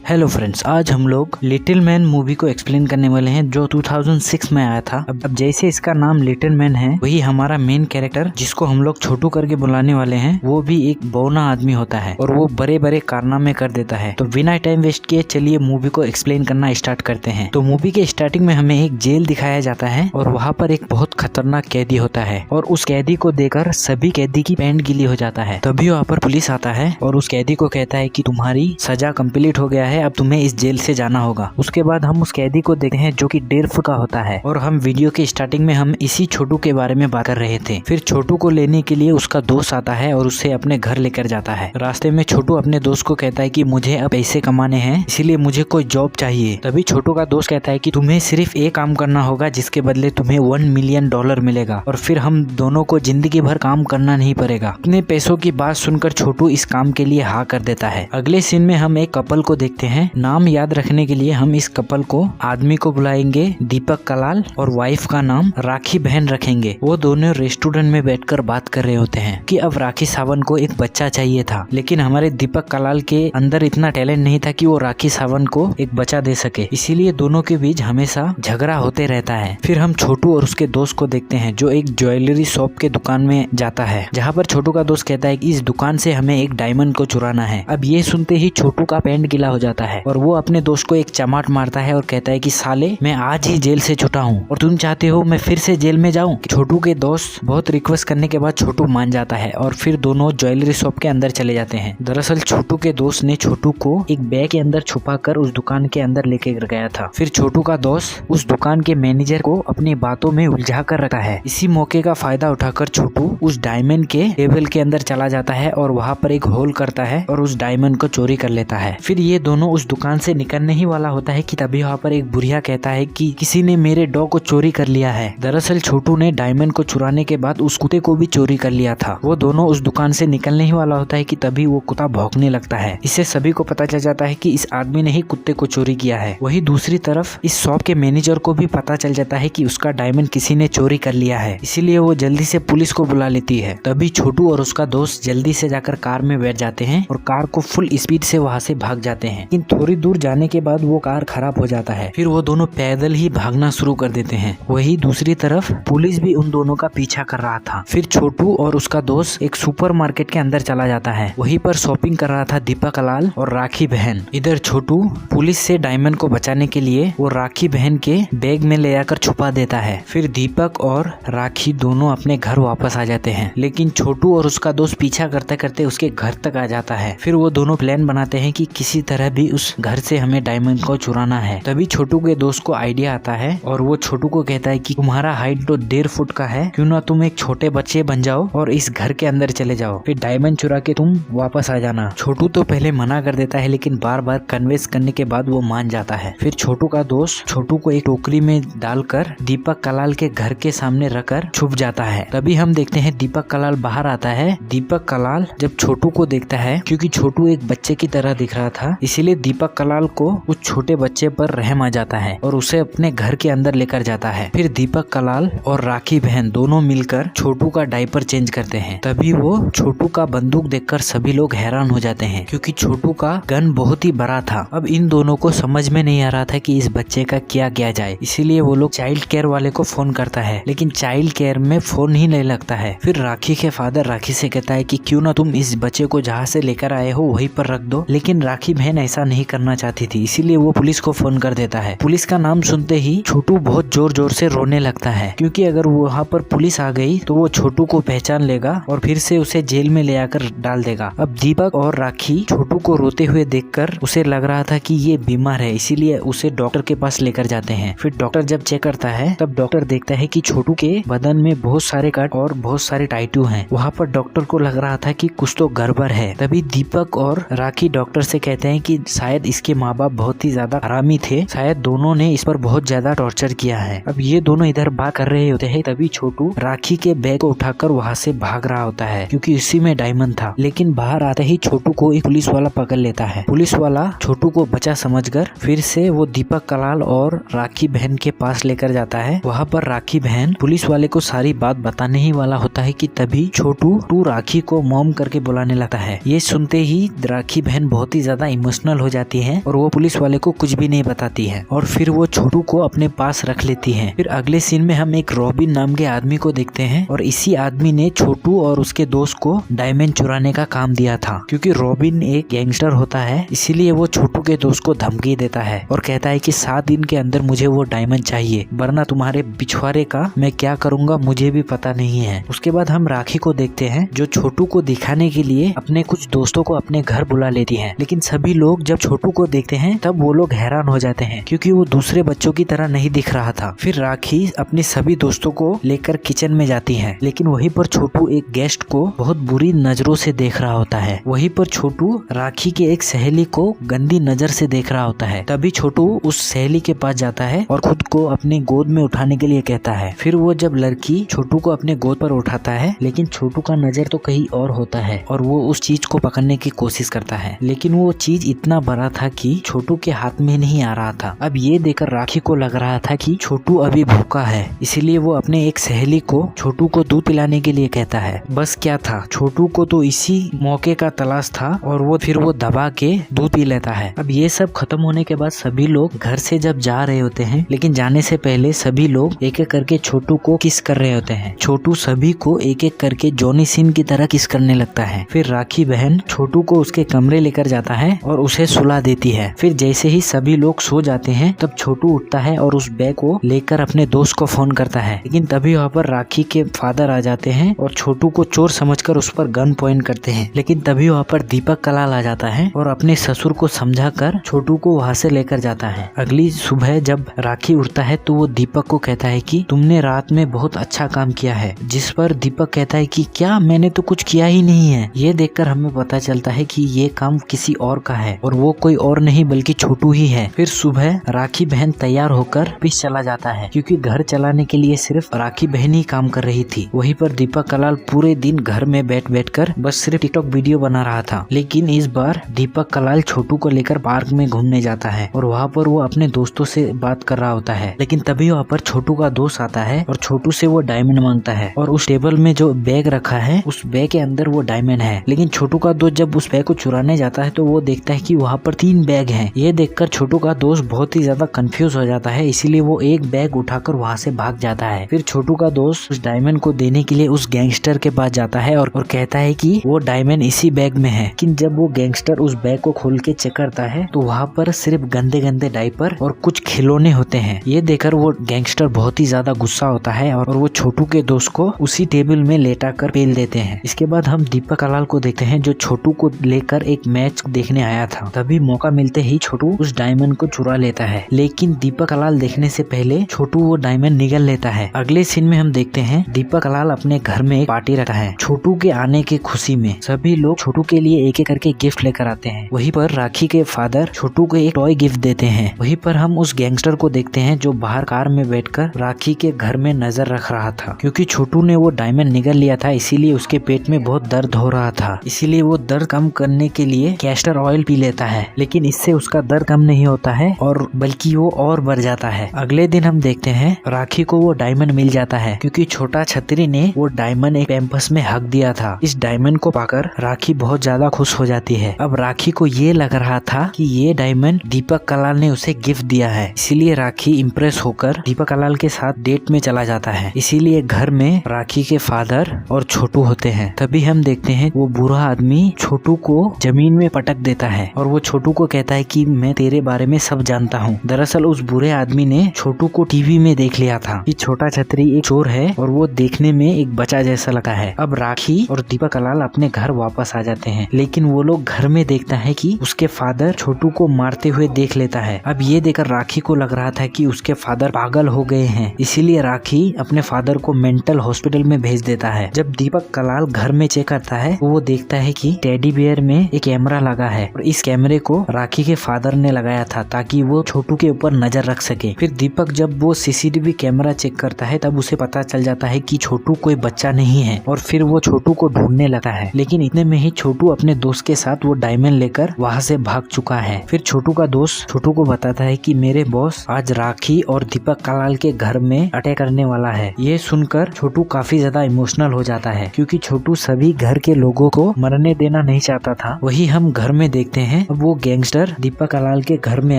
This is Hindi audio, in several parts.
हेलो फ्रेंड्स, आज हम लोग लिटिल मैन मूवी को एक्सप्लेन करने वाले हैं जो 2006 में आया था। अब जैसे इसका नाम लिटिल मैन है, वही हमारा मेन कैरेक्टर जिसको हम लोग छोटू करके बुलाने वाले हैं, वो भी एक बौना आदमी होता है और वो बड़े बड़े कारनामे कर देता है। तो बिना टाइम वेस्ट किए चलिए मूवी को एक्सप्लेन करना स्टार्ट करते हैं। तो मूवी के स्टार्टिंग में हमें एक जेल दिखाया जाता है और वहाँ पर एक बहुत खतरनाक कैदी होता है और उस कैदी को देखकर सभी कैदी की पैंट गीली हो जाता है। तभी वहाँ पर पुलिस आता है और उस कैदी को कहता है कि तुम्हारी सजा कंप्लीट हो गया है, अब तुम्हें इस जेल से जाना होगा। उसके बाद हम उस कैदी को देखते हैं जो कि 1.5 फुट का होता है और हम वीडियो के स्टार्टिंग में हम इसी छोटू के बारे में बात कर रहे थे। फिर छोटू को लेने के लिए उसका दोस्त आता है और उसे अपने घर लेकर जाता है। रास्ते में छोटू अपने दोस्त को कहता है कि मुझे अब पैसे कमाने हैं, इसीलिए मुझे कोई जॉब चाहिए। तभी छोटू का दोस्त कहता है कि तुम्हें सिर्फ एक काम करना होगा जिसके बदले तुम्हें $1 मिलियन मिलेगा और फिर हम दोनों को जिंदगी भर काम करना नहीं पड़ेगा। इतने पैसों की बात सुनकर छोटू इस काम के लिए हाँ कर देता है। अगले सीन में हम एक कपल को देखते हैं। नाम याद रखने के लिए हम इस कपल को, आदमी को बुलाएंगे दीपक कलाल और वाइफ का नाम राखी बहन रखेंगे। वो दोनों रेस्टोरेंट में बैठकर बात कर रहे होते हैं कि अब राखी सावंत को एक बच्चा चाहिए था, लेकिन हमारे दीपक कलाल के अंदर इतना टैलेंट नहीं था कि वो राखी सावंत को एक बच्चा दे सके, इसीलिए दोनों के बीच हमेशा झगड़ा होते रहता है। फिर हम छोटू और उसके दोस्त को देखते हैं जो एक ज्वेलरी शॉप के दुकान में जाता है, जहाँ पर छोटू का दोस्त कहता है कि इस दुकान से हमें एक डायमंड को चुराना है। अब ये सुनते ही छोटू का पैंट गीला हो जाता है और वो अपने दोस्त को एक चमाट मारता है और कहता है कि साले, मैं आज ही जेल से छूटा हूँ और तुम चाहते हो मैं फिर से जेल में जाऊँ। छोटू के दोस्त बहुत रिक्वेस्ट करने के बाद छोटू मान जाता है और फिर दोनों ज्वेलरी शॉप के अंदर चले जाते हैं। दरअसल छोटू के दोस्त ने छोटू को एक बैग के अंदर छुपा कर उस दुकान के अंदर लेके गया था। फिर छोटू का दोस्त उस दुकान के मैनेजर को अपनी बातों में उलझा कर रखा है। इसी मौके का फायदा उठाकर छोटू उस डायमंड के टेबल के अंदर चला जाता है और वहाँ पर एक होल करता है और उस डायमंड को चोरी कर लेता है। फिर ये दोनों उस दुकान से निकलने ही वाला होता है कि तभी वहाँ पर एक बुढ़िया कहता है कि किसी ने मेरे डॉग को चोरी कर लिया है। दरअसल छोटू ने डायमंड को चुराने के बाद उस कुत्ते को भी चोरी कर लिया था। वो दोनों उस दुकान से निकलने ही वाला होता है कि तभी वो कुत्ता भौंकने लगता है। इससे सभी को पता चल जाता है कि इस आदमी ने ही कुत्ते को चोरी किया है। वही दूसरी तरफ इस शॉप के मैनेजर को भी पता चल जाता है कि उसका डायमंड किसी ने चोरी कर लिया है, इसीलिए वो जल्दी से पुलिस को बुला लेती है। तभी छोटू और उसका दोस्त जल्दी से जाकर कार में बैठ जाते हैं और कार को फुल स्पीड से वहाँ से भाग जाते हैं। लेकिन थोड़ी दूर जाने के बाद वो कार खराब हो जाता है। फिर वो दोनों पैदल ही भागना शुरू कर देते हैं। वही दूसरी तरफ पुलिस भी उन दोनों का पीछा कर रहा था। फिर छोटू और उसका दोस्त एक सुपरमार्केट के अंदर चला जाता है। वहीं पर शॉपिंग कर रहा था दीपक कलाल और राखी बहन। इधर छोटू पुलिस से डायमंड को बचाने के लिए वो राखी बहन के बैग में ले आकर छुपा देता है। फिर दीपक और राखी दोनों अपने घर वापस आ जाते हैं, लेकिन छोटू और उसका दोस्त पीछा करते करते उसके घर तक आ जाता है। फिर वो दोनों प्लान बनाते हैं कि किसी तरह भी उस घर से हमें डायमंड को चुराना है। तभी छोटू के दोस्त को आइडिया आता है और वो छोटू को कहता है कि तुम्हारा हाइट तो 1.5 फुट का है, क्यों ना तुम एक छोटे बच्चे बन जाओ और इस घर के अंदर चले जाओ, फिर डायमंड चुरा के तुम वापस आ जाना। छोटू तो पहले मना कर देता है, लेकिन बार बार कन्विंस करने के बाद वो मान जाता है। फिर छोटू का दोस्त छोटू को एक टोकरी में डालकर दीपक कलाल के घर के सामने रखकर छुप जाता है। तभी हम देखते हैं दीपक कलाल बाहर आता है। दीपक कलाल जब छोटू को देखता है, क्योंकि छोटू एक बच्चे की तरह दिख रहा था, इसीलिए दीपक कलाल को उस छोटे बच्चे पर रहम आ जाता है और उसे अपने घर के अंदर लेकर जाता है। फिर दीपक कलाल और राखी बहन दोनों मिलकर छोटू का डायपर चेंज करते हैं। तभी वो छोटू का बंदूक देखकर सभी लोग हैरान हो जाते हैं, क्योंकि छोटू का गन बहुत ही बड़ा था। अब इन दोनों को समझ में नहीं आ रहा था कि इस बच्चे का क्या किया जाए, इसीलिए वो लोग चाइल्ड केयर वाले को फोन करता है, लेकिन चाइल्ड केयर में फोन ही नहीं लगता है। फिर राखी के फादर राखी से कहता है कि क्यों ना तुम इस बच्चे को जहाँ से लेकर आए हो वहीं पर रख दो, लेकिन राखी बहन ऐसा नहीं करना चाहती थी, इसीलिए वो पुलिस को फोन कर देता है। पुलिस का नाम सुनते ही छोटू बहुत जोर जोर से रोने लगता है, क्योंकि अगर वहाँ पर पुलिस आ गई तो वो छोटू को पहचान लेगा और फिर से उसे जेल में ले आकर डाल देगा। अब दीपक और राखी छोटू को रोते हुए देखकर उसे लग रहा था कि ये बीमार है, इसीलिए उसे डॉक्टर के पास लेकर जाते हैं। फिर डॉक्टर जब चेक करता है तब डॉक्टर देखता है कि छोटू के बदन में बहुत सारे कट और बहुत सारे टाइटू हैं। वहाँ पर डॉक्टर को लग रहा था कि कुछ तो गड़बड़ है। तभी दीपक और राखी डॉक्टर से कहते हैं कि शायद इसके माँ बाप बहुत ही ज्यादा हरामी थे, शायद दोनों ने इस पर बहुत ज्यादा टॉर्चर किया है। अब ये दोनों इधर बात कर रहे होते हैं, तभी छोटू राखी के बैग को उठाकर वहाँ से भाग रहा होता है, क्योंकि उसी में डायमंड था। लेकिन बाहर आते ही छोटू को एक पुलिस वाला पकड़ लेता है। पुलिस वाला छोटू को बचा समझकर फिर से वो दीपक कलाल और राखी बहन के पास लेकर जाता है। वहाँ पर राखी बहन पुलिस वाले को सारी बात बताने ही वाला होता है कि तभी छोटू राखी को मॉम करके बुलाने लगता है। ये सुनते ही राखी बहन बहुत ही ज्यादा इमोशनल इमोशनल हो जाती है और वो पुलिस वाले को कुछ भी नहीं बताती है और फिर वो छोटू को अपने पास रख लेती है। फिर अगले सीन में हम एक रॉबिन नाम के आदमी को देखते हैं और इसी आदमी ने छोटू और उसके दोस्त को डायमंड चुराने का काम दिया था। क्योंकि रॉबिन एक गैंगस्टर होता है इसीलिए वो छोटू के दोस्त को धमकी देता है और कहता है कि 7 दिन के अंदर मुझे वो डायमंड चाहिए, वरना तुम्हारे पिछवाड़े का मैं क्या करूंगा मुझे भी पता नहीं है। उसके बाद हम राखी को देखते हैं जो छोटू को दिखाने के लिए अपने कुछ दोस्तों को अपने घर बुला लेती है। लेकिन सभी लोग जब छोटू को देखते हैं तब वो लोग हैरान हो जाते हैं क्योंकि वो दूसरे बच्चों की तरह नहीं दिख रहा था। फिर राखी अपने सभी दोस्तों को लेकर किचन में जाती है, लेकिन वहीं पर छोटू एक गेस्ट को बहुत बुरी नजरों से देख रहा होता है। वहीं पर छोटू राखी के एक सहेली को गंदी नजर से देख रहा होता है। तभी छोटू उस सहेली के पास जाता है और खुद को अपनी गोद में उठाने के लिए कहता है। फिर वो जब लड़की छोटू को अपने गोद पर उठाता है, लेकिन छोटू का नजर तो कहीं और होता है और वो उस चीज को पकड़ने की कोशिश करता है, लेकिन वो चीज इतना बड़ा था कि छोटू के हाथ में नहीं आ रहा था। अब ये देखकर राखी को लग रहा था कि छोटू अभी भूखा है, इसीलिए वो अपने एक सहेली को छोटू को दूध पिलाने के लिए कहता है। बस क्या था, छोटू को तो इसी मौके का तलाश था और वो दबा के दूध पी लेता है। अब ये सब खत्म होने के बाद सभी लोग घर से जब जा रहे होते हैं, लेकिन जाने से पहले सभी लोग एक एक करके छोटू को किस कर रहे होते हैं। छोटू सभी को एक एक करके जॉनी सीन की तरह किस करने लगता है। फिर राखी बहन छोटू को उसके कमरे लेकर जाता है और उसे सुला देती है। फिर जैसे ही सभी लोग सो जाते हैं तब छोटू उठता है और उस बैग को लेकर अपने दोस्त को फोन करता है, लेकिन तभी वहाँ पर राखी के फादर आ जाते हैं और छोटू को चोर समझकर उस पर गन पॉइंट करते हैं। लेकिन तभी वहाँ पर दीपक कलाल आ जाता है और अपने ससुर को समझाकर छोटू को वहाँ से लेकर जाता है। अगली सुबह जब राखी उठता है तो वो दीपक को कहता है कि तुमने रात में बहुत अच्छा काम किया है, जिस पर दीपक कहता है कि क्या, मैंने तो कुछ किया ही नहीं है। ये देखकर हमें पता चलता है कि ये काम किसी और का है और वो कोई और नहीं बल्कि छोटू ही है। फिर सुबह राखी बहन तैयार होकर ऑफिस चला जाता है क्योंकि घर चलाने के लिए सिर्फ राखी बहन ही काम कर रही थी। वहीं पर दीपक कलाल पूरे दिन घर में बैठ कर बस सिर्फ टिकटॉक वीडियो बना रहा था। लेकिन इस बार दीपक कलाल छोटू को लेकर पार्क में घूमने जाता है और वहाँ पर वो अपने दोस्तों से बात कर रहा होता है। लेकिन तभी वहाँ पर छोटू का दोस्त आता है और छोटू से वो डायमंड मांगता है और उस टेबल में जो बैग रखा है उस बैग के अंदर वो डायमंड है। लेकिन छोटू का दोस्त जब उस बैग को चुराने जाता है तो वो देखता है कि वहाँ पर 3 बैग हैं। ये देखकर छोटू का दोस्त बहुत ही ज्यादा कंफ्यूज हो जाता है, इसीलिए वो एक बैग उठाकर वहाँ से भाग जाता है। फिर छोटू का दोस्त उस डायमंड को देने के लिए उस गैंगस्टर के पास जाता है और कहता है कि वो डायमंड इसी बैग में है। लेकिन जब वो गैंगस्टर उस बैग को खोल के चेक करता है तो वहाँ पर सिर्फ गंदे गंदे डायपर और कुछ खिलौने होते हैं। ये देखकर वो गैंगस्टर बहुत ही ज्यादा गुस्सा होता है और वो छोटू के दोस्त को उसी टेबल में लेटा कर पेल देते हैं। इसके बाद हम दीपक कलाल को देखते हैं जो छोटू को लेकर एक मैच देखने आया था। तभी मौका मिलते ही छोटू उस डायमंड को चुरा लेता है, लेकिन दीपक कलाल देखने से पहले छोटू वो डायमंड निगल लेता है। अगले सीन में हम देखते हैं दीपक कलाल अपने घर में एक पार्टी रखा है। छोटू के आने की खुशी में सभी लोग छोटू के लिए एक एक करके गिफ्ट लेकर आते हैं। वहीं पर राखी के फादर छोटू को एक टॉय गिफ्ट देते हैं। वहीं पर हम उस गैंगस्टर को देखते हैं जो बाहर कार में बैठकर राखी के घर में नजर रख रहा था। क्योंकि छोटू ने वो डायमंड निगल लिया था इसीलिए उसके पेट में बहुत दर्द हो रहा था, इसीलिए वो दर्द कम करने के लिए कैस्टर ऑयल पी लेता है। लेकिन इससे उसका दर्द कम नहीं होता है और बल्कि वो और बढ़ जाता है। अगले दिन हम देखते हैं राखी को वो डायमंड मिल जाता है क्योंकि छोटा छतरी ने वो डायमंड एक पैम्पर्स में हक दिया था। इस डायमंड को पाकर राखी बहुत ज्यादा खुश हो जाती है। अब राखी को ये लग रहा था कि ये डायमंड दीपक कलाल ने उसे गिफ्ट दिया है, इसीलिए राखी इम्प्रेस होकर दीपक कलाल के साथ डेट में चला जाता है। इसीलिए घर में राखी के फादर और छोटू होते हैं। तभी हम देखते हैं वो बुरा आदमी छोटू को जमीन में पटक देता है और वो छोटू को कहता है कि मैं तेरे बारे में सब जानता हूँ। दरअसल उस बुरे आदमी ने छोटू को टीवी में देख लिया था कि छोटा छतरी एक चोर है और वो देखने में एक बच्चा जैसा लगा है। अब राखी और दीपक कलाल अपने घर वापस आ जाते हैं, लेकिन वो लोग घर में देखता है कि उसके फादर छोटू को मारते हुए देख लेता है। अब ये देखकर राखी को लग रहा था कि उसके फादर पागल हो गए हैं, इसीलिए राखी अपने फादर को मेंटल हॉस्पिटल में भेज देता है। जब दीपक कलाल घर में चेक करता है तो वो देखता है कि टेडी बियर में एक कैमरा लगा है और इस कैमरे को राखी के फादर ने लगाया था ताकि वो छोटू के ऊपर नजर रख सके। फिर दीपक जब वो सीसीटीवी कैमरा चेक करता है तब उसे पता चल जाता है कि छोटू कोई बच्चा नहीं है और फिर वो छोटू को ढूंढने लगता है। लेकिन इतने में ही छोटू अपने दोस्त के साथ वो डायमंड लेकर वहाँ से भाग चुका है। फिर छोटू का दोस्त छोटू को बताता है कि मेरे बॉस आज राखी और दीपक कलाल के घर में अटैक करने वाला है। ये सुनकर छोटू काफी ज्यादा इमोशनल हो जाता है क्योंकि छोटू सभी घर के लोगों को मरने देना नहीं चाहता था। वही हम घर में देखते हैं में वो गैंगस्टर दीपक कलाल के घर में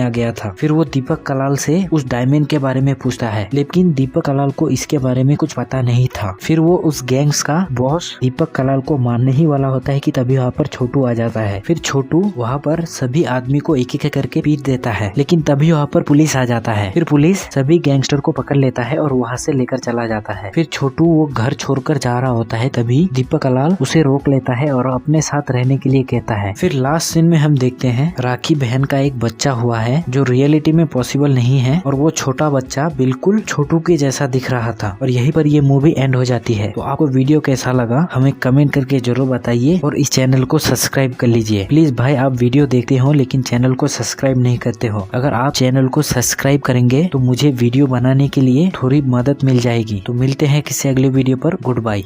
आ गया था। फिर वो दीपक कलाल से उस डायमंड के बारे में पूछता है, लेकिन दीपक कलाल को इसके बारे में कुछ पता नहीं था। फिर वो उस गैंग्स का बॉस दीपक कलाल को मारने ही वाला होता है कि तभी वहाँ पर छोटू आ जाता है। फिर छोटू वहाँ पर सभी आदमी को एक एक करके पीट देता है, लेकिन तभी वहाँ पर पुलिस आ जाता है। फिर पुलिस सभी गैंगस्टर को पकड़ लेता है और वहाँ से लेकर चला जाता है। फिर छोटू वो घर छोड़कर जा रहा होता है, तभी दीपक कलाल उसे रोक लेता है और अपने साथ रहने के लिए कहता है। फिर लास्ट सीन में हम देखते हैं राखी बहन का एक बच्चा हुआ है जो रियलिटी में पॉसिबल नहीं है, और वो छोटा बच्चा बिल्कुल छोटू के जैसा दिख रहा था। और यहीं पर ये मूवी एंड हो जाती है। तो आपको वीडियो कैसा लगा हमें कमेंट करके जरूर बताइए और इस चैनल को सब्सक्राइब कर लीजिए। प्लीज भाई, आप वीडियो देखते हो लेकिन चैनल को सब्सक्राइब नहीं करते हो। अगर आप चैनल को सब्सक्राइब करेंगे तो मुझे वीडियो बनाने के लिए थोड़ी मदद मिल जाएगी। तो मिलते हैं किसी अगले वीडियो पर। Good bye.